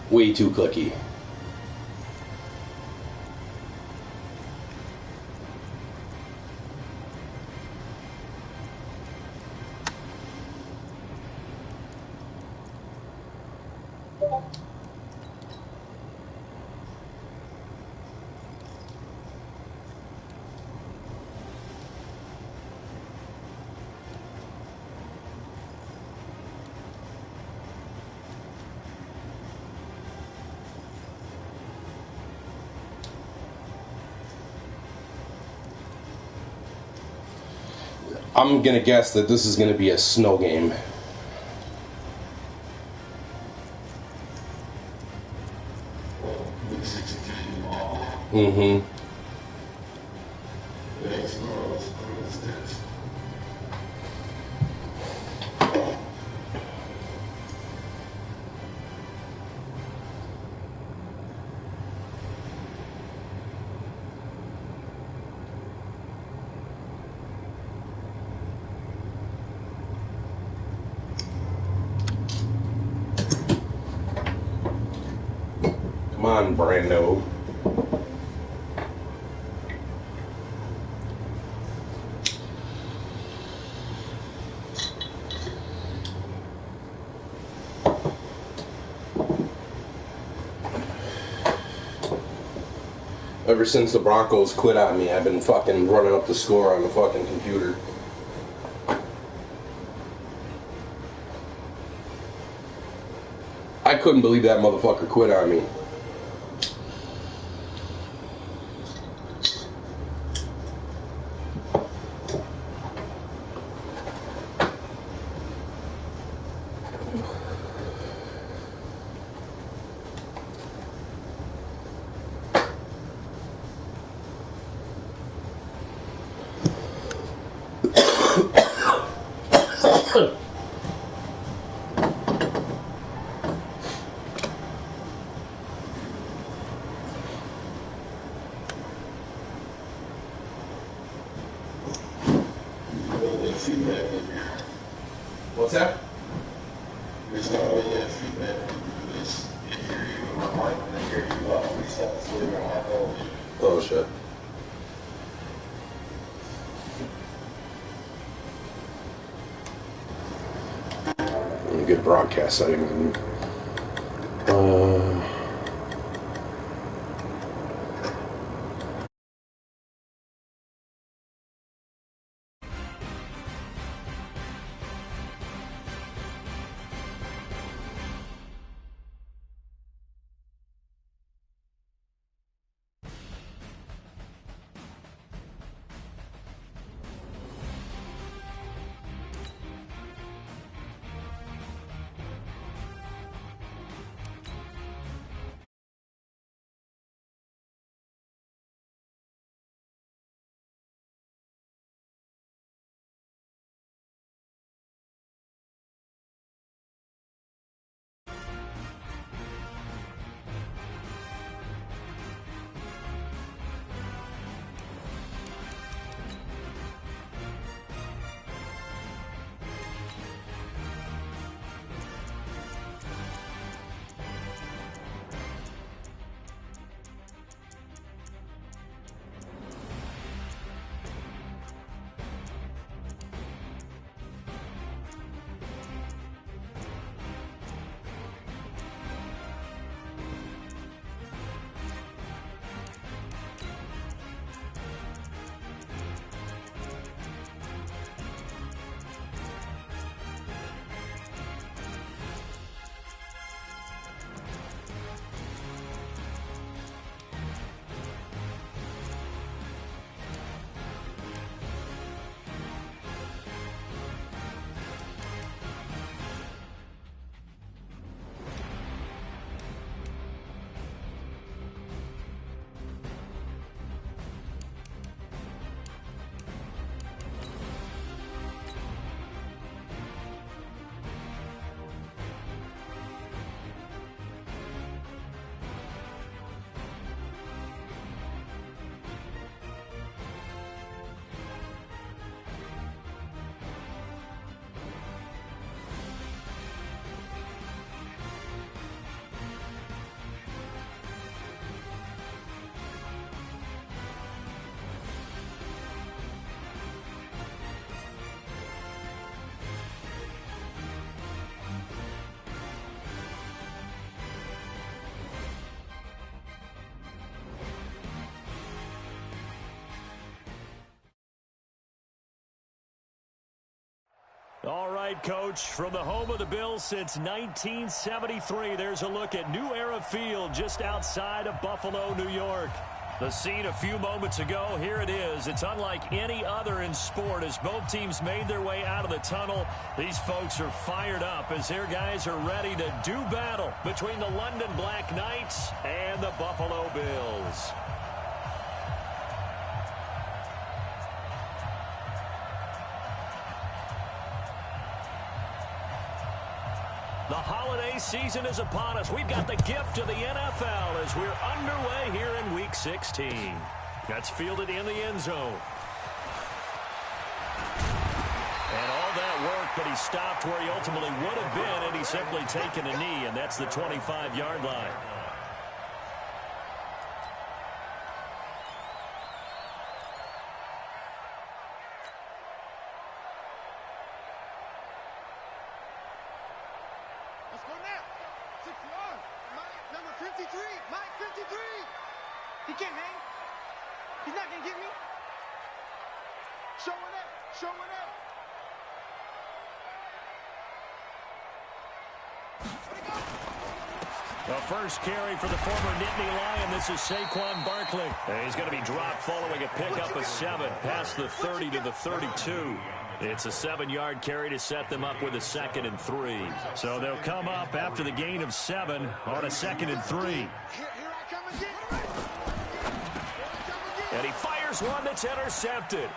way too clicky. I'm gonna guess that this is gonna be a snow game. Mm-hmm. Come on, Brando. Ever since the Broncos quit on me, I've been fucking running up the score on the fucking computer. I couldn't believe that motherfucker quit on me. What's that? Oh shit. Good broadcast setting. right, Coach. From the home of the Bills since 1973, there's a look at New Era Field just outside of Buffalo, New York. The scene a few moments ago, here it is. It's unlike any other in sport as both teams made their way out of the tunnel. These folks are fired up as their guys are ready to do battle between the London Black Knights and the Buffalo Bills. The holiday season is upon us. We've got the gift of the NFL as we're underway here in Week 16. That's fielded in the end zone. And all that work, but he stopped where he ultimately would have been, and he's simply taken a knee, and that's the 25-yard line. The first carry for the former Nittany Lion. This is Saquon Barkley. And he's going to be dropped following a pickup of 7 past the 30 to the 32. It's a 7-yard carry to set them up with a 2nd and 3. So they'll come up after the gain of 7 on a 2nd and 3. And he fires one that's intercepted.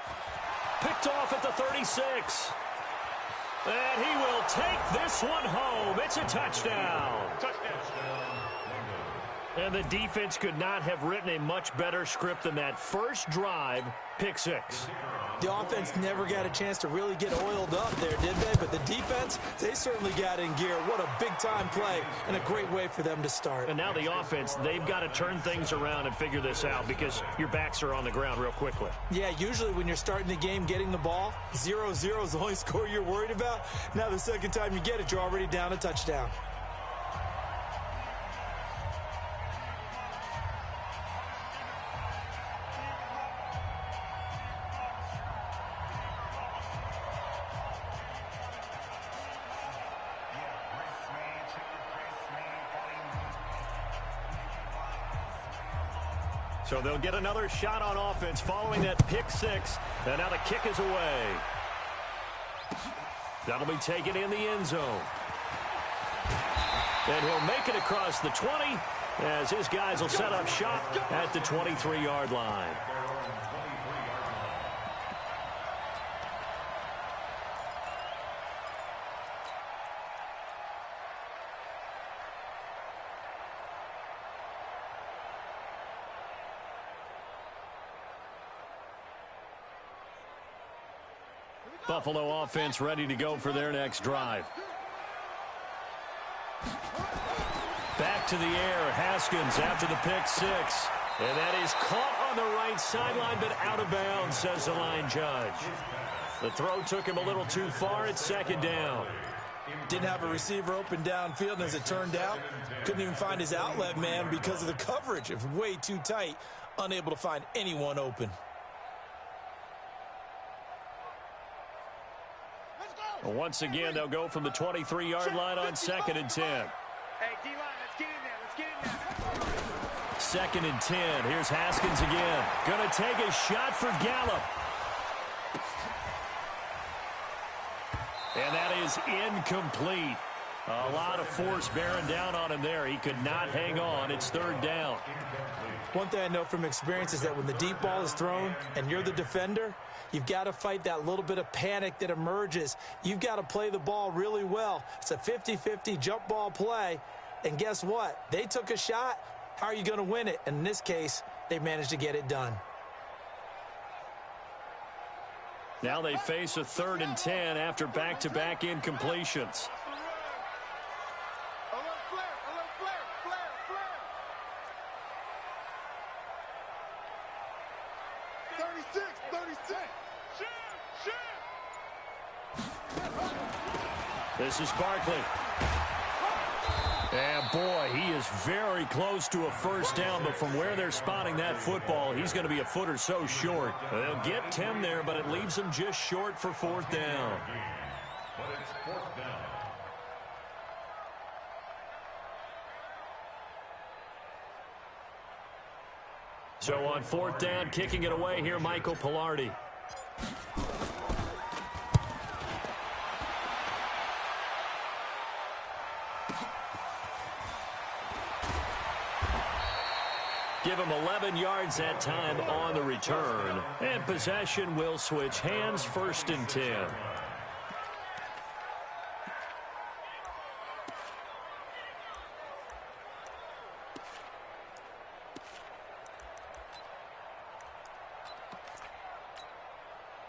Picked off at the 36. And he will take this one home. It's a touchdown. And the defense could not have written a much better script than that first drive, pick 6. The offense never got a chance to really get oiled up there, did they? But the defense, they certainly got in gear. What a big-time play and a great way for them to start. And now the offense, they've got to turn things around and figure this out because your backs are on the ground real quickly. Yeah, usually when you're starting the game getting the ball, 0-0 is the only score you're worried about. Now the second time you get it, you're already down a touchdown. So they'll get another shot on offense following that pick 6. And now the kick is away. That'll be taken in the end zone. And he'll make it across the 20 as his guys will set up shop at the 23-yard line. Buffalo offense ready to go for their next drive. Back to the air, Haskins after the pick 6. And that is caught on the right sideline, but out of bounds, says the line judge. The throw took him a little too far. It's 2nd down. Didn't have a receiver open downfield, and as it turned out, couldn't even find his outlet man because of the coverage. It was way too tight, unable to find anyone open. Once again, they'll go from the 23-yard line on 2nd and 10. Hey, D-line, let's get in there. Let's get in there. 2nd and 10. Here's Haskins again. Going to take a shot for Gallup. And that is incomplete. A lot of force bearing down on him there. He could not hang on. It's 3rd down. One thing I know from experience is that when the deep ball is thrown and you're the defender, you've got to fight that little bit of panic that emerges. You've got to play the ball really well. It's a 50-50 jump ball play. And guess what? They took a shot. How are you going to win it? And in this case, they managed to get it done. Now they face a 3rd and 10 after back-to-back incompletions. This is Barkley. And boy, he is very close to a first down, but from where they're spotting that football, he's going to be a foot or so short. They'll get 10 there, but it leaves him just short for 4th down. but it's 4th down. So on 4th down, kicking it away here, Michael Palardy. Give him 11 yards that time on the return. And possession will switch hands, 1st and 10.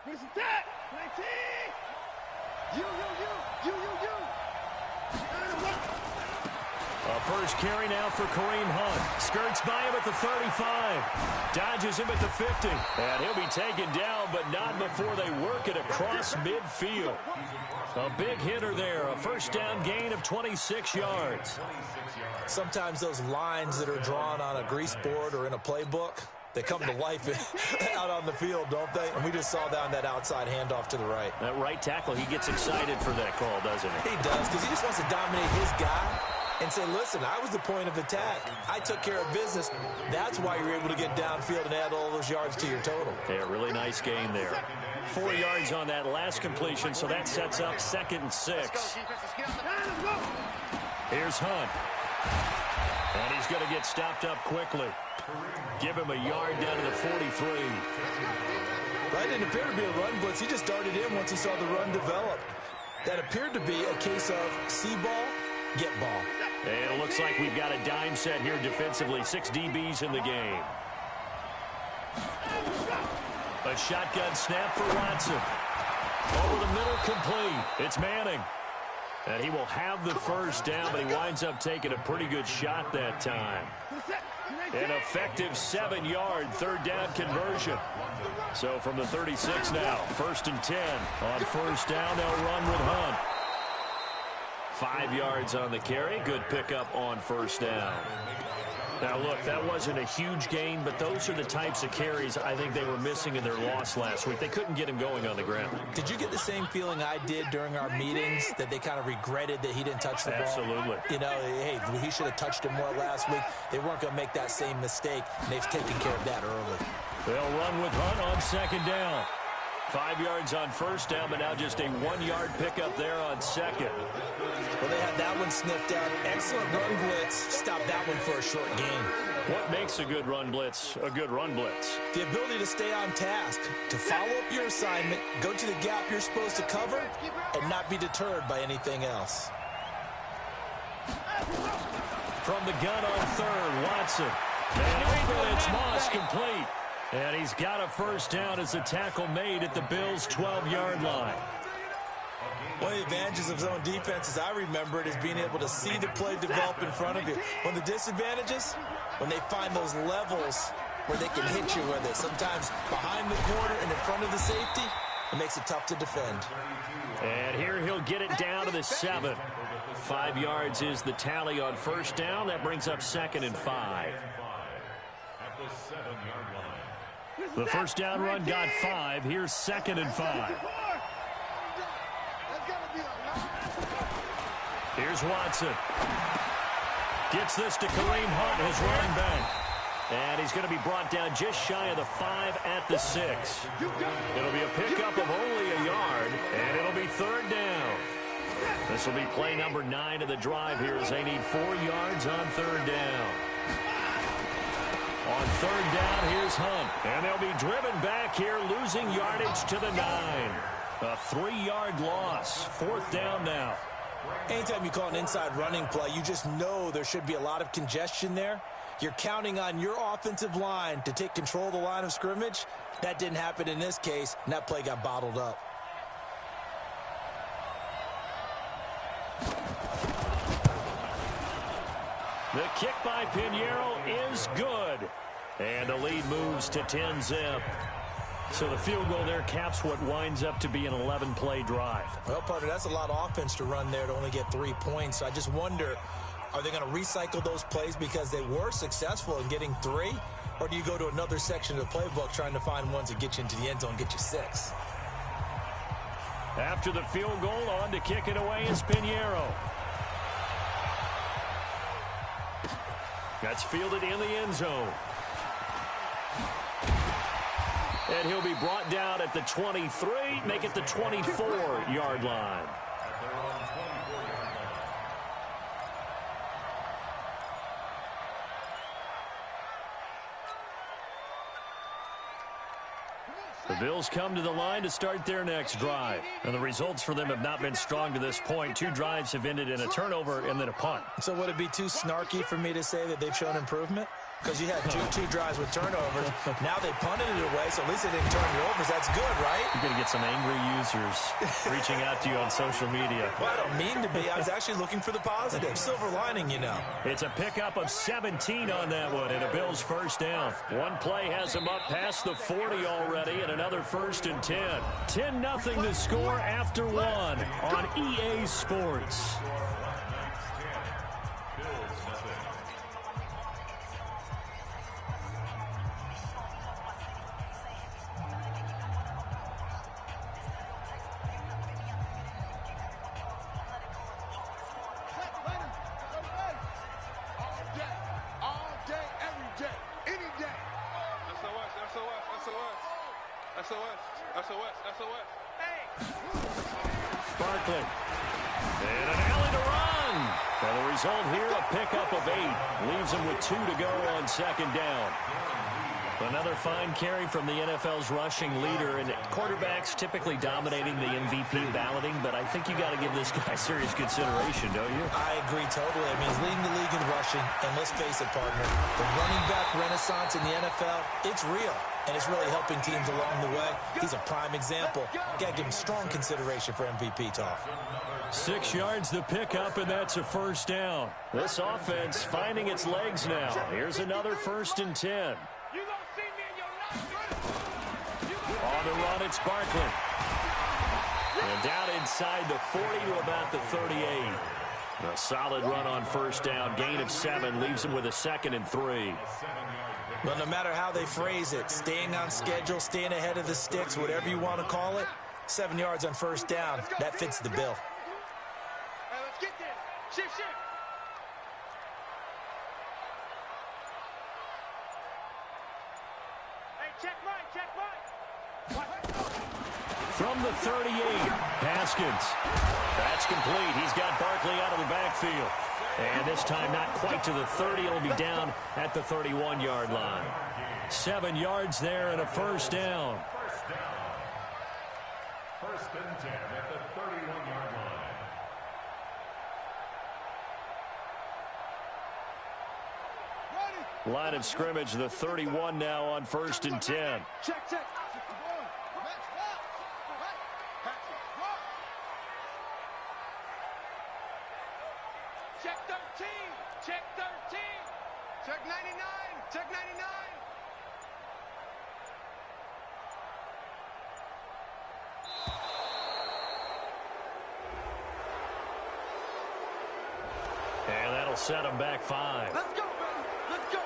Where's the tag? 19! You. A first carry now for Kareem Hunt. Skirts by him at the 35. Dodges him at the 50. And he'll be taken down, but not before they work it across midfield. A big hitter there. A first down gain of 26 yards. Sometimes those lines that are drawn on a grease board or in a playbook, they come to life out on the field, don't they? And we just saw down that outside handoff to the right. That right tackle, he gets excited for that call, doesn't he? He does, because he just wants to dominate his guy and say, listen, I was the point of attack. I took care of business. That's why you're able to get downfield and add all those yards to your total. Yeah, really nice gain there. 4 yards on that last completion, so that sets up 2nd and 6. Here's Hunt. And he's going to get stopped up quickly. Give him a yard down to the 43. That didn't appear to be a run blitz. He just darted in once he saw the run develop. That appeared to be a case of see ball, get ball. And it looks like we've got a dime set here defensively. 6 DBs in the game. A shotgun snap for Watson. Over the middle, complete. It's Manning. And he will have the first down, but he winds up taking a pretty good shot that time. An effective 7-yard 3rd down conversion. So from the 36 now, 1st and 10. On 1st down, they'll run with Hunt. 5 yards on the carry. Good pickup on 1st down. Now, look, that wasn't a huge gain, but those are the types of carries I think they were missing in their loss last week. They couldn't get him going on the ground. Did you get the same feeling I did during our meetings, that they kind of regretted that he didn't touch the ball? Absolutely. You know, hey, he should have touched it more last week. They weren't going to make that same mistake, and they've taken care of that early. They'll run with Hunt on 2nd down. 5 yards on 1st down, but now just a 1-yard pickup there on 2nd. Well, they had that one sniffed out. Excellent run blitz. Stop that one for a short gain. What makes a good run blitz a good run blitz? The ability to stay on task, to follow up your assignment, go to the gap you're supposed to cover, and not be deterred by anything else. From the gun on 3rd, Watson. And open, it's Moss, complete. And he's got a first down as the tackle made at the Bills' 12-yard line. One of the advantages of zone defense, as I remember it, is being able to see the play develop in front of you. One of the disadvantages, when they find those levels where they can hit you with it. Sometimes behind the corner and in front of the safety, it makes it tough to defend. And here he'll get it down to the 7. 5 yards is the tally on 1st down. That brings up 2nd and 5. At the 7-yard line. The first down run got 5. Here's 2nd and 5. Here's Watson. Gets this to Kareem Hunt, his running back. And he's going to be brought down just shy of the 5 at the 6. It'll be a pickup of only a yard, and it'll be 3rd down. This will be play number 9 of the drive here as they need 4 yards on 3rd down. On 3rd down, here's Hunt. And they'll be driven back here, losing yardage to the 9. A 3-yard loss. 4th down now. Anytime you call an inside running play, you just know there should be a lot of congestion there. You're counting on your offensive line to take control of the line of scrimmage. That didn't happen in this case, and that play got bottled up. The kick by Pinheiro is good. And the lead moves to 10-zip. So the field goal there caps what winds up to be an 11-play drive. Well, partner, that's a lot of offense to run there to only get 3 points. So I just wonder, are they going to recycle those plays because they were successful in getting 3? Or do you go to another section of the playbook trying to find ones that get you into the end zone and get you 6? After the field goal, on to kick it away is Pinheiro. That's fielded in the end zone. And he'll be brought down at the 23, make it the 24-yard line. The Bills come to the line to start their next drive. And the results for them have not been strong to this point. 2 drives have ended in a turnover and then a punt. So would it be too snarky for me to say that they've shown improvement? Because you had two drives with turnovers. Now they punted it away, so at least they didn't turn the overs. That's good, right? You're going to get some angry users reaching out to you on social media. Well, I don't mean to be. I was actually looking for the positive. Silver lining, you know. It's a pickup of 17 on that one, and a Bills first down. One play has them up past the 40 already, and another 1st and 10. 10-0 to score after 1 on EA Sports. Barkley. And an alley to run. And the result here, a pickup of 8. Leaves him with 2 to go on 2nd down. Another fine carry from the NFL's rushing leader, and quarterbacks typically dominating the MVP balloting, but I think you got to give this guy serious consideration, don't you? I agree totally. I mean, he's leading the league in rushing, and let's face it, partner, the running back renaissance in the NFL, it's real, and it's really helping teams along the way. He's a prime example. Got to give him strong consideration for MVP talk. 6 yards the pickup, and that's a first down. This offense finding its legs now. Here's another 1st and 10. On the run, it's Barkley. And down inside the 40 to about the 38. A solid run on first down. Gain of 7 leaves him with a 2nd and 3. Well, no matter how they phrase it, staying on schedule, staying ahead of the sticks, whatever you want to call it, 7 yards on first down, that fits the bill. Hey, let's get this. Shift. Hey, check Mike. From the 38, Haskins. That's complete. He's got Barkley out of the backfield. And this time not quite to the 30. It'll be down at the 31-yard line. 7 yards there and a first down. 1st and 10 at the 31-yard line. Line of scrimmage, the 31 now on 1st and 10. Check. Check 13. Check 13. Check 99. Check 99. And that'll set him back 5. Let's go, baby. Let's go.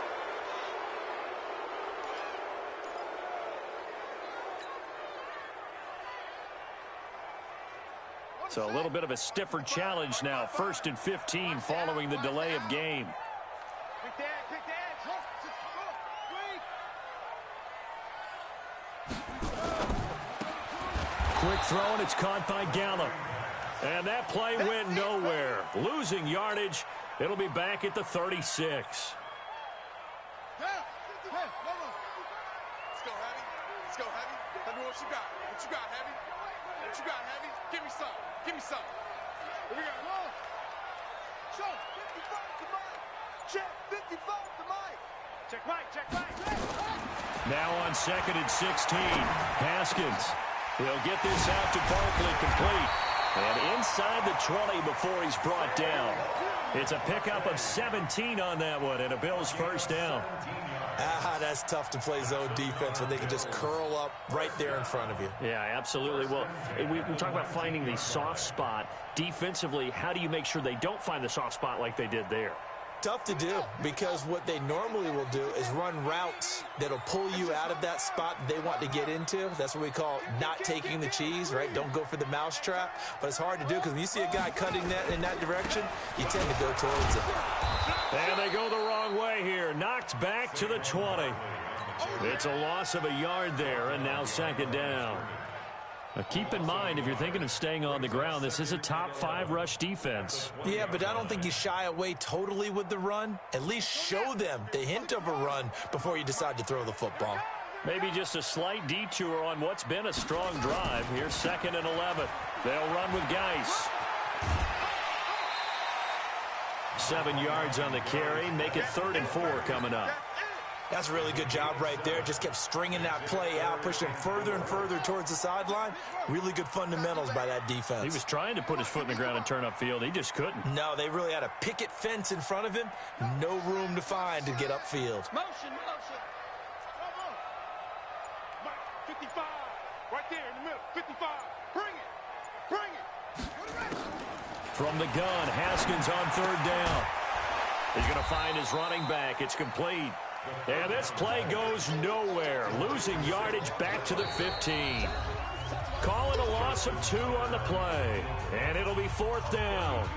So a little bit of a stiffer challenge now. 1st and 15 following the delay of game. Pick the edge. Quick throw, and it's caught by Gallup. And that play went nowhere. Losing yardage. It'll be back at the 36. Let's go, Heavy. Let's go, Heavy. Tell me what you got. What you got, Heavy? What you got, Heavy? Give me some. Give me some. Here we go. One. Show. 55 to Mike. Check. 55 to Mike. Check Mike. Check Mike. Now on 2nd and 16. Haskins. He'll get this out to Barkley, complete. And inside the 20 before he's brought down. It's a pickup of 17 on that one, and a Bills first down. That's tough to play zone defense when they can just curl up right there in front of you. Yeah, absolutely. Well, we talk about finding the soft spot. Defensively, how do you make sure they don't find the soft spot like they did there? Tough to do, because what they normally will do is run routes that'll pull you out of that spot that they want to get into. That's what we call not taking the cheese, right? Don't go for the mousetrap. But it's hard to do because when you see a guy cutting that in that direction, you tend to go towards it. And they go the wrong way here. Knocked back to the 20. It's a loss of a yard there, and now second down. Now keep in mind, if you're thinking of staying on the ground, this is a top 5 rush defense. Yeah, but I don't think you shy away totally with the run. At least show them the hint of a run before you decide to throw the football. Maybe just a slight detour on what's been a strong drive. Here's 2nd and 11. They'll run with Geis. 7 yards on the carry. Make it 3rd and 4 coming up. That's a really good job right there. Just kept stringing that play out, pushing further and further towards the sideline. Really good fundamentals by that defense. He was trying to put his foot in the ground and turn upfield. He just couldn't. No, they really had a picket fence in front of him. No room to find to get upfield. Motion. 55. Right there in the middle. 55. Bring it. From the gun, Haskins on 3rd down. He's going to find his running back. It's complete. And this play goes nowhere. Losing yardage back to the 15. Call it a loss of 2 on the play. And it'll be 4th down.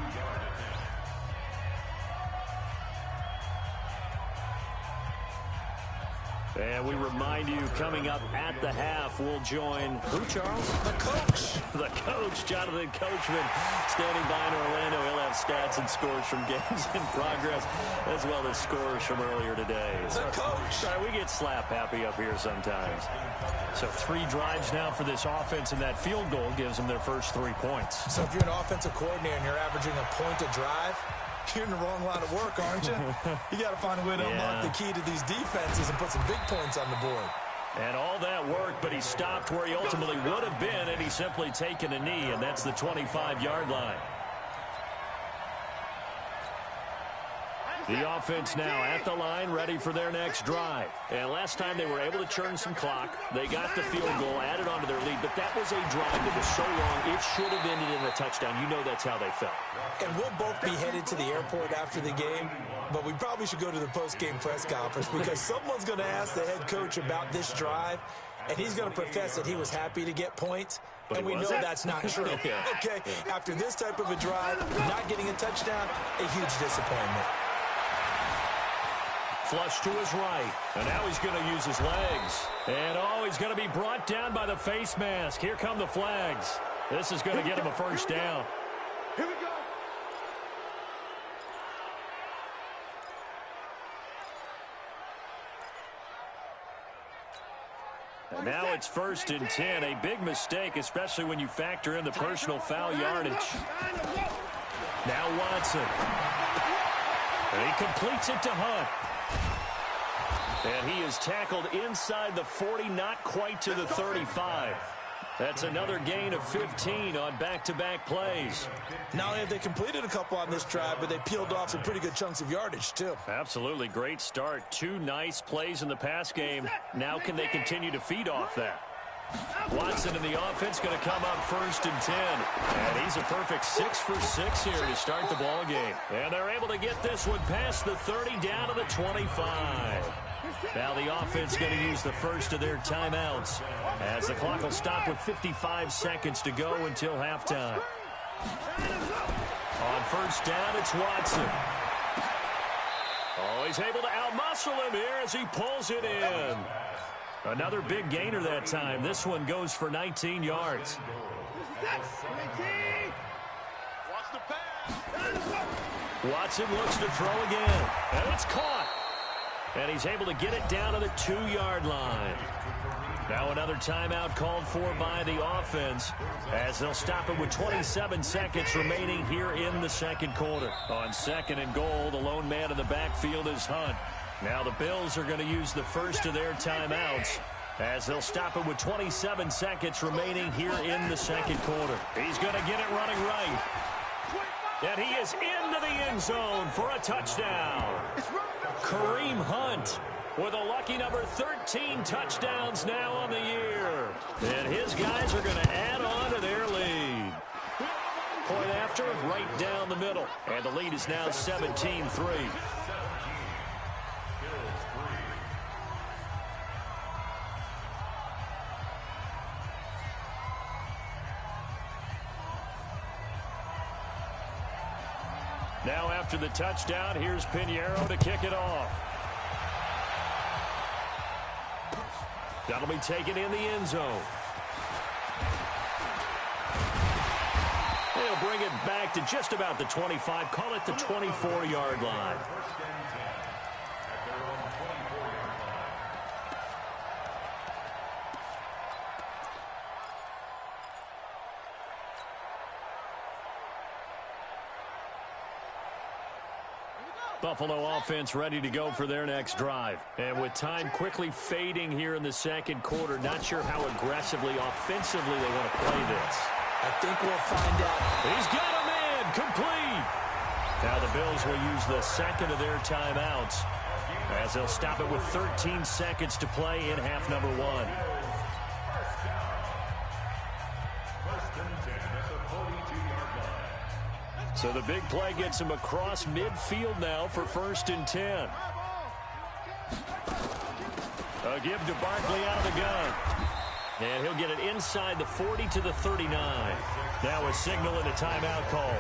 And we remind you, coming up at the half, we'll join who, Charles? The coach. The coach, Jonathan Coachman, standing by in Orlando. He'll have stats and scores from games in progress, as well as scores from earlier today. The coach. We get slap happy up here sometimes. So 3 drives now for this offense, and that field goal gives them their first 3 points. So if you're an offensive coordinator and you're averaging a point a drive, you're in the wrong line of work, aren't you? You got to find a way to unlock the key to these defenses and put some big points on the board. And all that worked, but he stopped where he ultimately would have been, and he's simply taken a knee, and that's the 25-yard line. The offense now at the line, ready for their next drive. And last time they were able to churn some clock. They got the field goal, added on to their lead, but that was a drive that was so long, it should have ended in a touchdown. You know that's how they felt. And we'll both be headed to the airport after the game, but we probably should go to the post-game press conference because someone's going to ask the head coach about this drive, and he's going to profess that he was happy to get points. But and we know that's not true. Okay, after this type of a drive, not getting a touchdown, a huge disappointment. Flush to his right, and now he's going to use his legs. And, he's going to be brought down by the face mask. Here come the flags. This is going to get him a first down. Here we go. And now it's 1st and 10. A big mistake, especially when you factor in the personal foul yardage. Now Watson. And he completes it to Hunt. And he is tackled inside the 40, not quite to the 35. That's another gain of 15 on back-to-back plays. Not only have they completed a couple on this drive, but they peeled off some pretty good chunks of yardage, too. Absolutely great start. 2 nice plays in the pass game. Now can they continue to feed off that? Watson in the offense going to come up 1st and 10. And he's a perfect 6 for 6 here to start the ball game. And they're able to get this one past the 30 down to the 25. Now the offense going to use the first of their timeouts as the clock will stop with 55 seconds to go until halftime. On 1st down, it's Watson. He's able to outmuscle him here as he pulls it in. Another big gainer that time. This one goes for 19 yards. Watson looks to throw again. And it's caught. And he's able to get it down to the 2-yard line. Now another timeout called for by the offense as they'll stop it with 27 seconds remaining here in the second quarter. On 2nd and goal, the lone man in the backfield is Hunt. Now the Bills are going to use the first of their timeouts as they'll stop it with 27 seconds remaining here in the second quarter. He's going to get it running right. And he is into the end zone for a touchdown. Kareem Hunt with a lucky number 13 touchdowns now on the year. And his guys are going to add on to their lead. Point after, right down the middle. And the lead is now 17-3. Now after the touchdown, here's Pinheiro to kick it off. That'll be taken in the end zone. They'll bring it back to just about the 25. Call it the 24-yard line. Buffalo offense ready to go for their next drive. And with time quickly fading here in the second quarter, not sure how aggressively, offensively they want to play this. I think we'll find out. He's got a man complete. Now the Bills will use the second of their timeouts as they'll stop it with 13 seconds to play in half number 1. So the big play gets him across midfield now for 1st and 10. A give to Barkley out of the gun. And he'll get it inside the 40 to the 39. Now a signal and a timeout call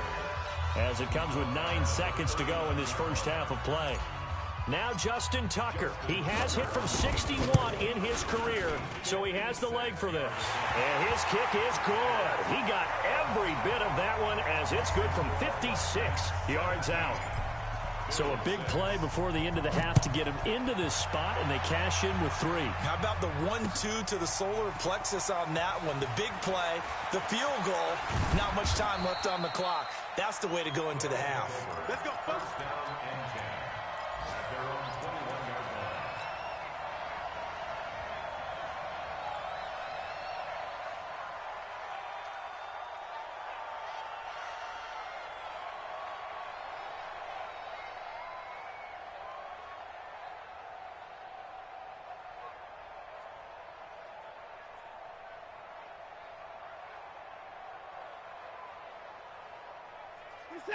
as it comes with 9 seconds to go in this first half of play. Now Justin Tucker. He has hit from 61 in his career, so he has the leg for this. And his kick is good. He got every bit of that one as it's good from 56 yards out. So a big play before the end of the half to get him into this spot, and they cash in with 3. How about the 1-2 to the solar plexus on that one? The big play, the field goal, not much time left on the clock. That's the way to go into the half. Let's go. First down.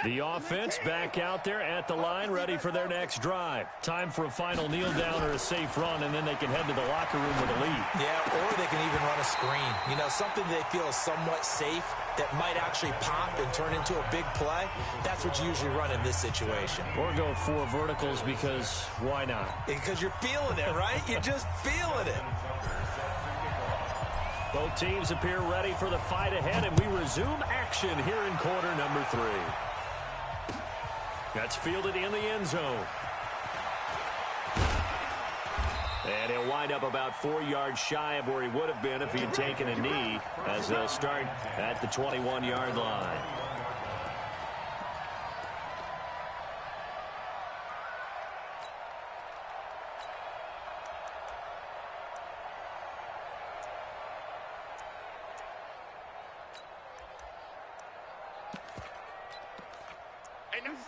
The offense back out there at the line, ready for their next drive. Time for a final kneel down or a safe run, and then they can head to the locker room with a lead. Yeah, or they can even run a screen. You know, something they feel is somewhat safe that might actually pop and turn into a big play. That's what you usually run in this situation. Or go 4 verticals because why not? Because you're feeling it, right? You're just feeling it. Both teams appear ready for the fight ahead, and we resume action here in quarter number 3. That's fielded in the end zone. And he'll wind up about 4 yards shy of where he would have been if he had taken a knee, as they'll start at the 21-yard line.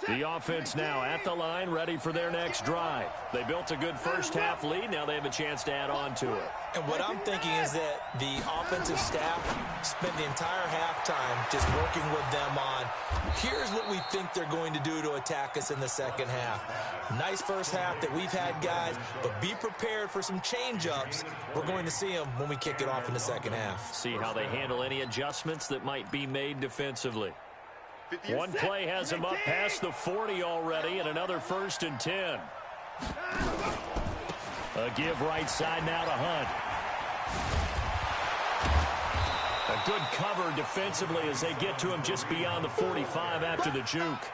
The offense now at the line, ready for their next drive. They built a good first half lead. Now they have a chance to add on to it. And what I'm thinking is that the offensive staff spent the entire halftime just working with them on, here's what we think they're going to do to attack us in the second half. Nice first half that we've had, guys, but be prepared for some change-ups. We're going to see them when we kick it off in the second half. See how they handle any adjustments that might be made defensively. One play has him up past the 40 already, and another 1st and 10. A give right side now to Hunt. A good cover defensively as they get to him just beyond the 45 after the juke.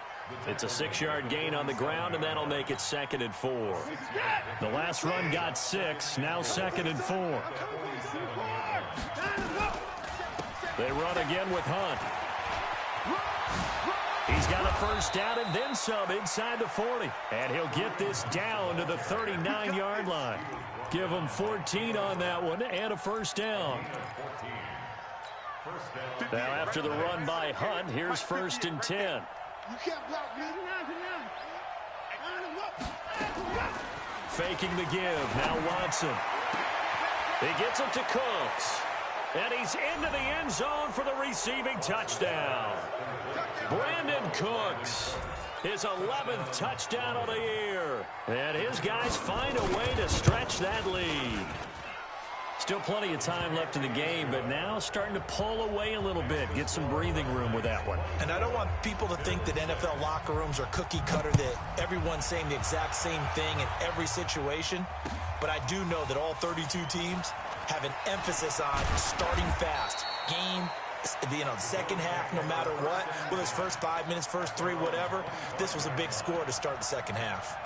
It's a 6-yard gain on the ground, and that'll make it 2nd and 4. The last run got 6, now 2nd and 4. They run again with Hunt. He's got a first down and then some inside the 40. And he'll get this down to the 39-yard line. Give him 14 on that one and a first down. Now after the run by Hunt, here's 1st and 10. You can't block me. Faking the give. Now Watson. He gets it to Cooks. And he's into the end zone for the receiving touchdown. Brandon Cooks, his 11th touchdown of the year. And his guys find a way to stretch that lead. Still plenty of time left in the game, but now starting to pull away a little bit. Get some breathing room with that one. And I don't want people to think that NFL locker rooms are cookie cutter, that everyone's saying the exact same thing in every situation. But I do know that all 32 teams have an emphasis on starting fast. Game, second half, no matter what. Whether it's first 5 minutes, first 3, whatever. This was a big score to start the second half.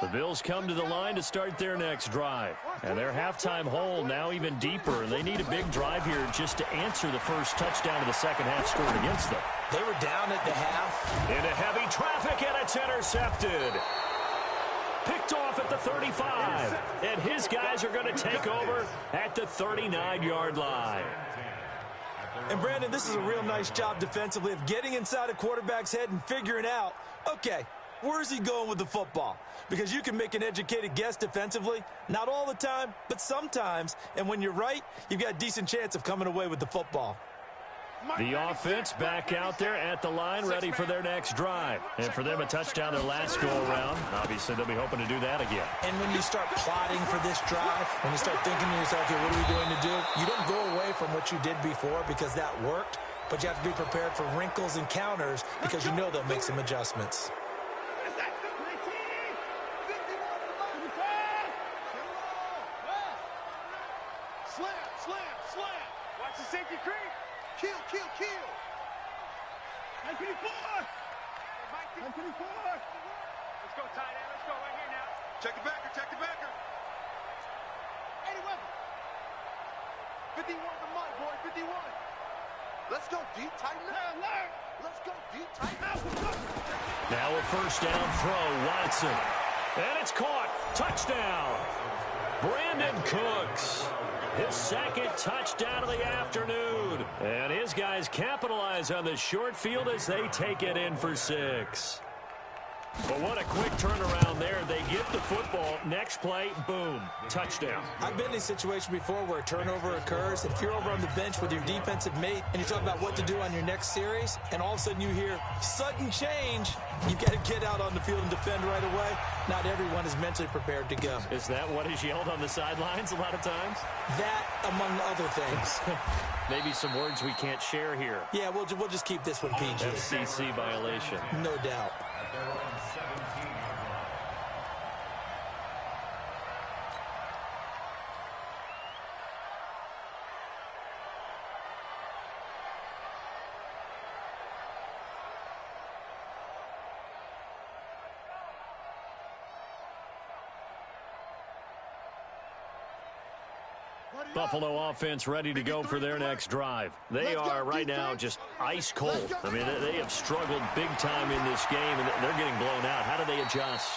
The Bills come to the line to start their next drive. And their halftime hole now even deeper. And they need a big drive here just to answer the first touchdown of the second half scored against them. They were down at the half. Into heavy traffic, and it's intercepted. Picked off at the 35. And his guys are going to take over at the 39-yard line. And, Brandon, this is a real nice job defensively of getting inside a quarterback's head and figuring out, okay, where's he going with the football? Because you can make an educated guess defensively. Not all the time, but sometimes. And when you're right, you've got a decent chance of coming away with the football. The offense back out there at the line, ready for their next drive. And for them, a touchdown their last go-around. Obviously, they'll be hoping to do that again. And when you start plotting for this drive, when you start thinking to yourself, okay, what are we going to do? You don't go away from what you did before because that worked. But you have to be prepared for wrinkles and counters because you know they'll make some adjustments. Let's go, tight end. Let's go right here now. Check the backer. Check the backer. Eddie Weber. 51 the money, boy. 51. Let's go deep, tighten up. Let's go deep, tighten up. Now a first down throw, Watson. And it's caught. Touchdown. Brandon Cooks. His second touchdown of the afternoon. And his guys capitalize on the short field as they take it in for 6. But what a quick turnaround there. They get the football. Next play, boom, touchdown. I've been in a situation before where a turnover occurs. If you're over on the bench with your defensive mate and you talk about what to do on your next series, and all of a sudden you hear sudden change, you got to get out on the field and defend right away. Not everyone is mentally prepared to go. Is that what is yelled on the sidelines a lot of times? That, among other things. Maybe some words we can't share here. Yeah, we'll just keep this one PG. FCC violation. No doubt. Buffalo offense ready to go for their next drive. They are right now just ice cold. I mean, they have struggled big time in this game, and they're getting blown out. How do they adjust?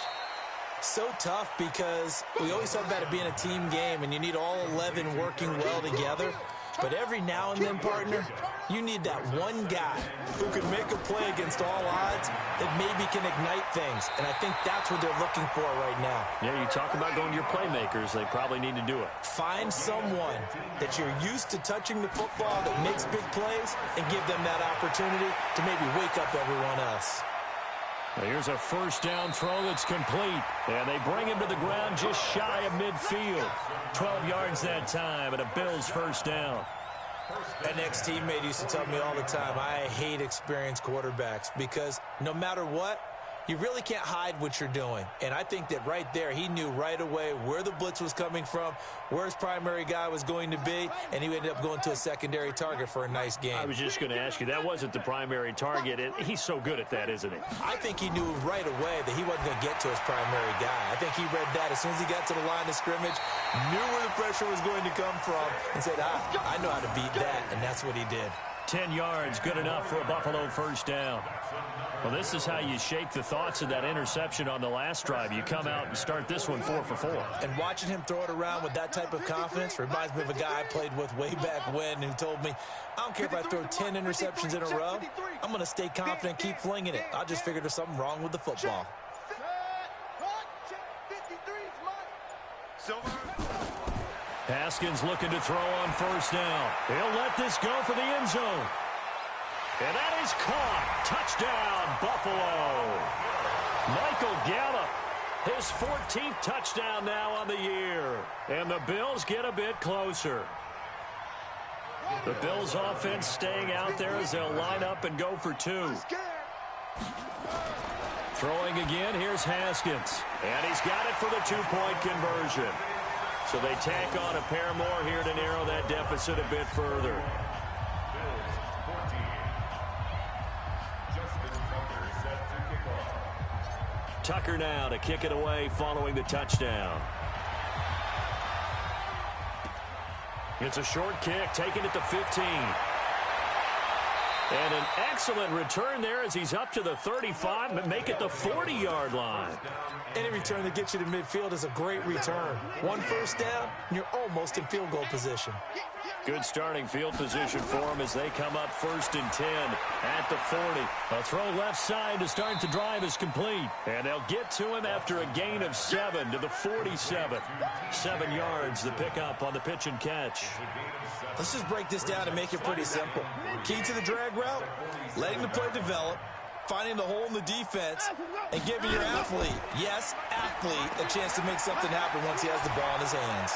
So tough because we always talk about it being a team game, and you need all 11 working well together. But every now and then, partner, you need that one guy who can make a play against all odds that maybe can ignite things. And I think that's what they're looking for right now. Yeah, you talk about going to your playmakers. They probably need to do it. Find someone that you're used to touching the football that makes big plays and give them that opportunity to maybe wake up everyone else. Now here's a first down throw that's complete. And they bring him to the ground just shy of midfield. 12 yards that time, and a Bills first down. An ex-teammate used to tell me all the time, I hate experienced quarterbacks because no matter what, you really can't hide what you're doing. And I think that right there, he knew right away where the blitz was coming from, where his primary guy was going to be, and he ended up going to a secondary target for a nice game. I was just going to ask you, that wasn't the primary target. He's so good at that, isn't he? I think he knew right away that he wasn't going to get to his primary guy. I think he read that as soon as he got to the line of scrimmage, knew where the pressure was going to come from, and said, I know how to beat that, and that's what he did. 10 yards, good enough for a Buffalo first down. Well, this is how you shake the thoughts of that interception on the last drive. You come out and start this one 4 for 4. And watching him throw it around with that type of confidence reminds me of a guy I played with way back when who told me, I don't care if I throw 10 interceptions in a row, I'm going to stay confident, keep flinging it. I just figured there's something wrong with the football. Haskins looking to throw on first down. He'll let this go for the end zone. And that is caught. Touchdown, Buffalo. Michael Gallup, his 14th touchdown now on the year. And the Bills get a bit closer. The Bills offense staying out there as they'll line up and go for two. Throwing again, here's Haskins. And he's got it for the two-point conversion. So they tack on a pair more here to narrow that deficit a bit further. Tucker now to kick it away following the touchdown. It's a short kick, taking it to 15. And an excellent return there as he's up to the 35, but make it the 40-yard line. Any return that gets you to midfield is a great return. One first down, and you're almost in field goal position. Good starting field position for him as they come up 1st and 10 at the 40. A throw left side to start the drive is complete. And they'll get to him after a gain of 7 to the 47. 7 yards, the pickup on the pitch and catch. Let's just break this down and make it pretty simple. Key to the drag route, letting the play develop, finding the hole in the defense, and giving your athlete, yes, athlete, a chance to make something happen once he has the ball in his hands.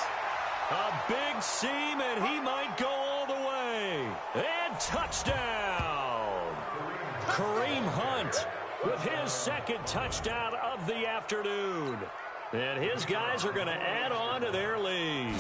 A big seam, and he might go all the way. And touchdown! Kareem Hunt with his 2nd touchdown of the afternoon. And his guys are going to add on to their lead.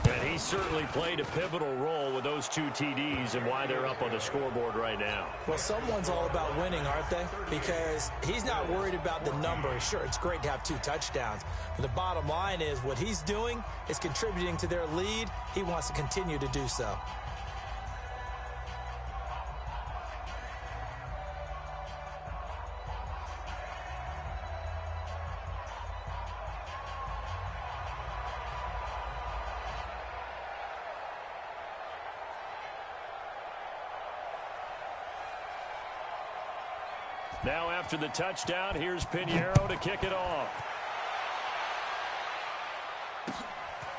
And he certainly played a pivotal role with those 2 TDs and why they're up on the scoreboard right now. Well, someone's all about winning, aren't they? Because he's not worried about the number. Sure, it's great to have 2 touchdowns. But the bottom line is what he's doing is contributing to their lead. He wants to continue to do so. Now after the touchdown, here's Pinheiro to kick it off.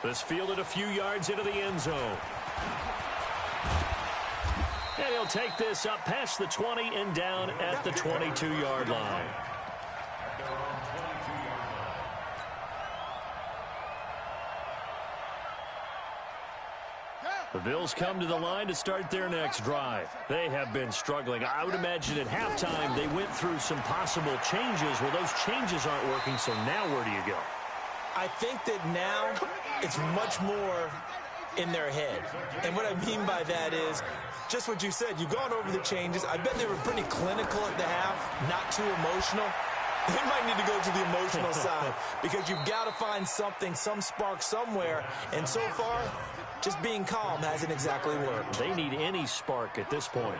This fielded a few yards into the end zone. And he'll take this up past the 20 and down at the 22-yard line. The Bills come to the line to start their next drive. They have been struggling. I would imagine at halftime they went through some possible changes. Well, those changes aren't working, so now where do you go? I think that now it's much more in their head. And what I mean by that is just what you said. You've gone over the changes. I bet they were pretty clinical at the half, not too emotional. They might need to go to the emotional side because you've got to find something, some spark somewhere. And so far, just being calm hasn't exactly worked. They need any spark at this point.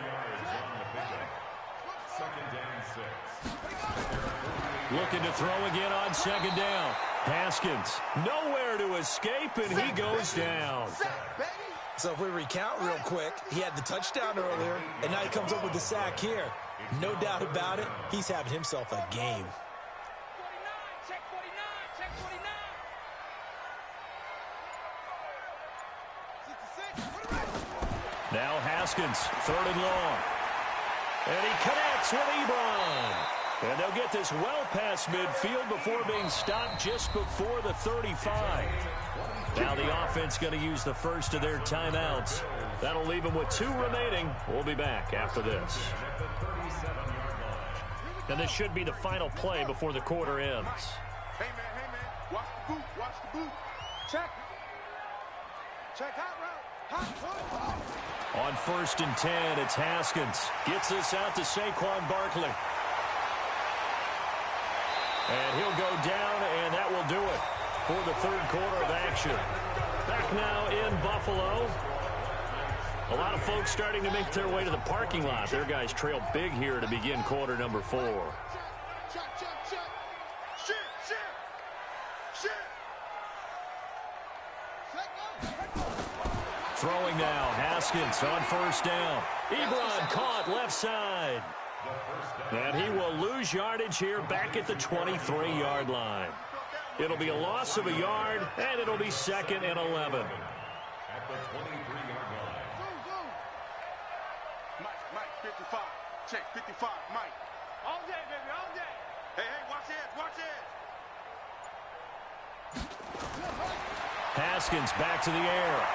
Looking to throw again on 2nd down. Haskins, nowhere to escape, and he goes down. So if we recount real quick, he had the touchdown earlier, and now he comes up with the sack here. No doubt about it, he's having himself a game. Now Haskins, 3rd and long. And he connects with Ebron. And they'll get this well past midfield before being stopped just before the 35. Now the offense going to use the first of their timeouts. That'll leave them with 2 remaining. We'll be back after this. And this should be the final play before the quarter ends. Hey, man. Watch the boot. Watch the boot. Check. Check hot route. Hot. On 1st and 10, it's Haskins. Gets this out to Saquon Barkley. And he'll go down, and that will do it for the 3rd quarter of action. Back now in Buffalo. A lot of folks starting to make their way to the parking lot. Their guys trail big here to begin quarter number 4. Check. Shit. Throwing now, Haskins on 1st down. Ebron caught left side. And he will lose yardage here back at the 23-yard line. It'll be a loss of a yard, and it'll be 2nd and 11. At the 23-yard line. Mike, 55. Check, 55, Mike. All day, baby, all day. Hey, watch it, watch it. Haskins back to the air.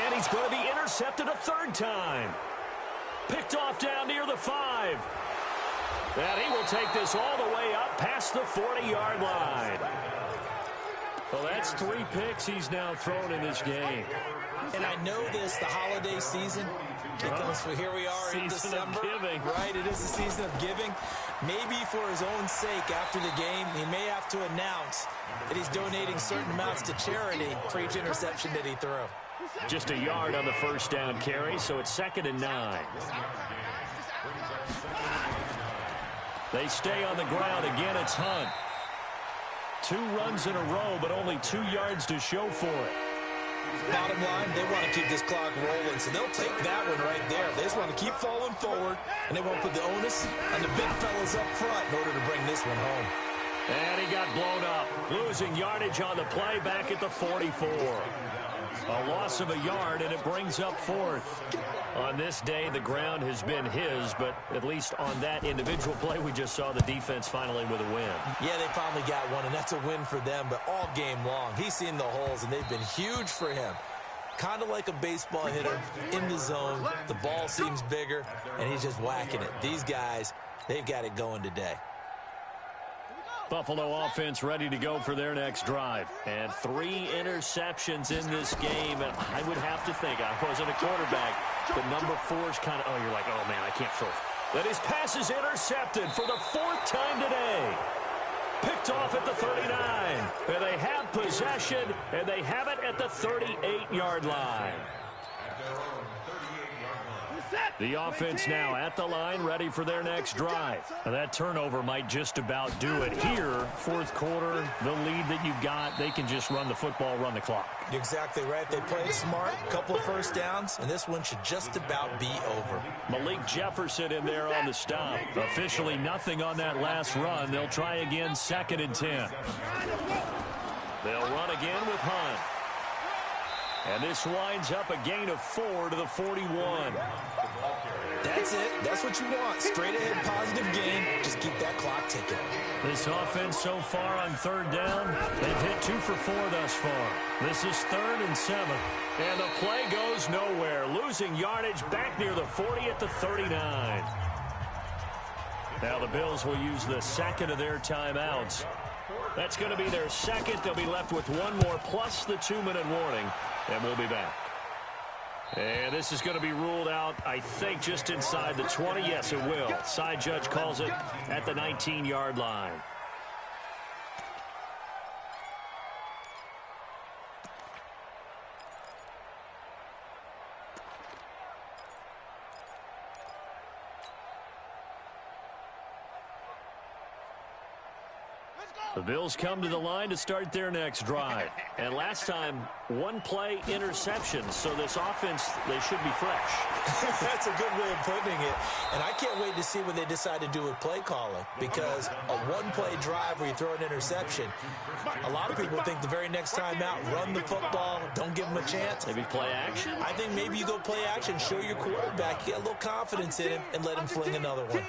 And he's going to be intercepted a 3rd time. Picked off down near the 5. And he will take this all the way up past the 40-yard line. Well, that's 3 picks he's now thrown in this game. And I know this, the holiday season, because here we are in December. Season of giving. Right, it is the season of giving. Maybe for his own sake after the game, he may have to announce that he's donating certain amounts to charity for each interception that he threw. Just a yard on the 1st down carry, so it's 2nd and 9. They stay on the ground. Again, it's Hunt. 2 runs in a row, but only 2 yards to show for it. Bottom line, they want to keep this clock rolling, so they'll take that one right there. They just want to keep falling forward, and they won't put the onus on the big fellas up front in order to bring this one home. And he got blown up, losing yardage on the play back at the 44. A loss of a yard, and it brings up 4th. On this day, the ground has been his, but at least on that individual play, we just saw the defense finally with a win. Yeah, they finally got one, and that's a win for them, but all game long, he's seen the holes, and they've been huge for him. Kind of like a baseball hitter in the zone. The ball seems bigger, and he's just whacking it. These guys, they've got it going today. Buffalo offense ready to go for their next drive. And 3 interceptions in this game. And I would have to think, I wasn't a quarterback, but number 4 is kind of, you're like, oh, man, I can't throw. That his pass is intercepted for the 4th time today. Picked off at the 39. And they have possession, and they have it at the 38-yard line. The offense now at the line, ready for their next drive. And that turnover might just about do it. Here, 4th quarter, the lead that you've got, they can just run the football, run the clock. You're exactly right. They played smart, a couple of 1st downs, and this one should just about be over. Malik Jefferson in there on the stop. Officially nothing on that last run. They'll try again, 2nd and 10. They'll run again with Hunt. And this winds up a gain of 4 to the 41. That's it. That's what you want. Straight ahead, positive gain. Just keep that clock ticking. This offense so far on 3rd down, they've hit 2 for 4 thus far. This is 3rd and 7. And the play goes nowhere. Losing yardage back near the 40 at the 39. Now the Bills will use the 2nd of their timeouts. That's going to be their 2nd. They'll be left with 1 more plus the 2-minute warning. And we'll be back. And this is going to be ruled out, I think, just inside the 20. Yes, it will. Side judge calls it at the 19-yard line. The Bills come to the line to start their next drive. And last time, 1-play interception. So this offense, they should be fresh. That's a good way of putting it. And I can't wait to see what they decide to do with play calling. Because a 1-play drive where you throw an interception, a lot of people think the very next time out, run the football, don't give them a chance. Maybe play action? I think maybe you go play action, show your quarterback, get a little confidence in him, and let him fling another one.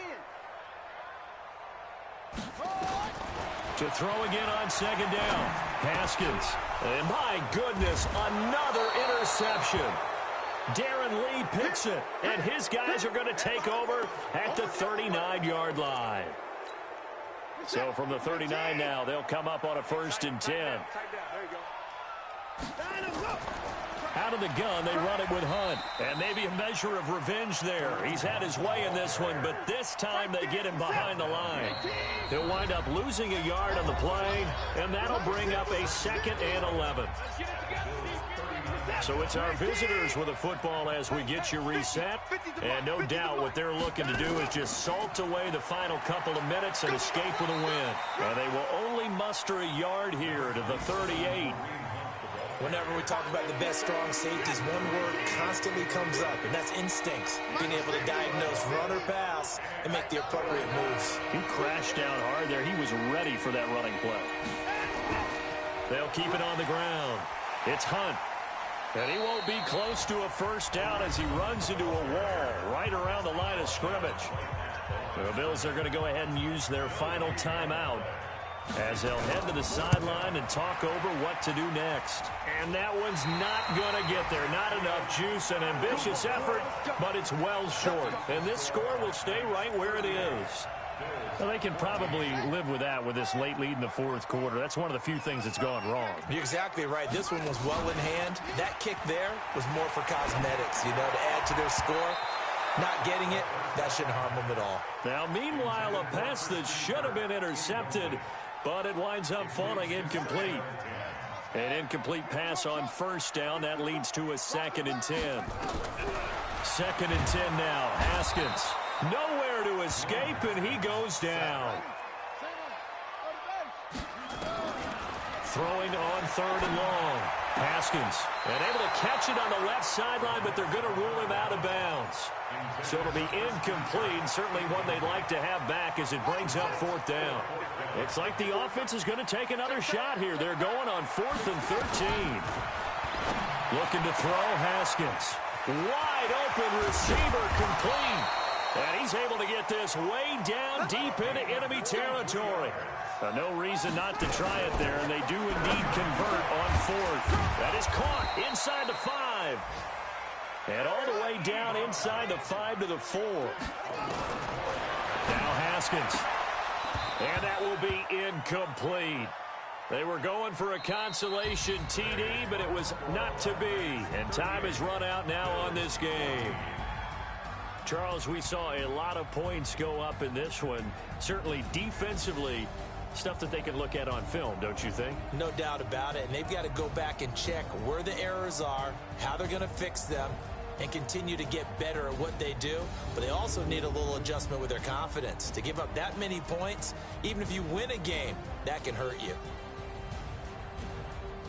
To throw again on 2nd down. Haskins. And my goodness, another interception. Darren Lee picks it. And his guys are going to take over at the 39-yard line. So from the 39 now, they'll come up on a 1st and 10. Out of the gun, they run it with Hunt. And maybe a measure of revenge there. He's had his way in this one, but this time they get him behind the line. He'll wind up losing a yard on the play, and that'll bring up a 2nd and 11. So it's our visitors with the football as we get you reset. And no doubt what they're looking to do is just salt away the final couple of minutes and escape with a win. And they will only muster a yard here to the 38. Whenever we talk about the best strong safeties, one word constantly comes up, and that's instincts. Being able to diagnose run or pass and make the appropriate moves. He crashed down hard there. He was ready for that running play. They'll keep it on the ground. It's Hunt. And he won't be close to a first down as he runs into a wall right around the line of scrimmage. The Bills are going to go ahead and use their final timeout as they'll head to the sideline and talk over what to do next. And that one's not going to get there. Not enough juice, an ambitious effort, but it's well short. And this score will stay right where it is. Well, they can probably live with that with this late lead in the fourth quarter. That's one of the few things that's gone wrong. You're exactly right. This one was well in hand. That kick there was more for cosmetics, to add to their score. Not getting it, that shouldn't harm them at all. Now, meanwhile, a pass that should have been intercepted, but it winds up falling incomplete. An incomplete pass on first down. That leads to a 2nd and 10. 2nd and 10 now. Haskins. Nowhere to escape, and he goes down. Throwing on 3rd and long. Haskins, and able to catch it on the left sideline, but they're going to rule him out of bounds. So it'll be incomplete, certainly one they'd like to have back as it brings up 4th down. Looks like the offense is going to take another shot here. They're going on 4th and 13. Looking to throw, Haskins. Wide open receiver, complete. And he's able to get this way down deep into enemy territory. No reason not to try it there, and they do indeed convert on 4th. That is caught inside the 5. And all the way down inside the 5 to the 4. Now Haskins. And that will be incomplete. They were going for a consolation TD, but it was not to be. And time has run out now on this game. Charles, we saw a lot of points go up in this one. Certainly defensively, stuff that they can look at on film, don't you think? No doubt about it. And they've got to go back and check where the errors are, how they're going to fix them, and continue to get better at what they do. But they also need a little adjustment with their confidence. To give up that many points, even if you win a game, that can hurt you.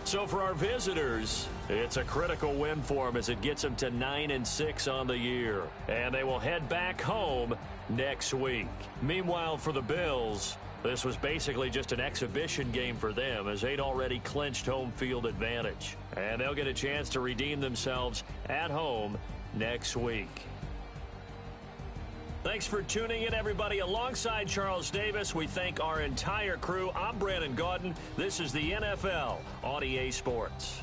So for our visitors, it's a critical win for them as it gets them to 9-6 on the year. And they will head back home next week. Meanwhile, for the Bills, this was basically just an exhibition game for them as they'd already clinched home field advantage. And they'll get a chance to redeem themselves at home next week. Thanks for tuning in, everybody. Alongside Charles Davis, we thank our entire crew. I'm Brandon Gaudin. This is the NFL on EA Sports.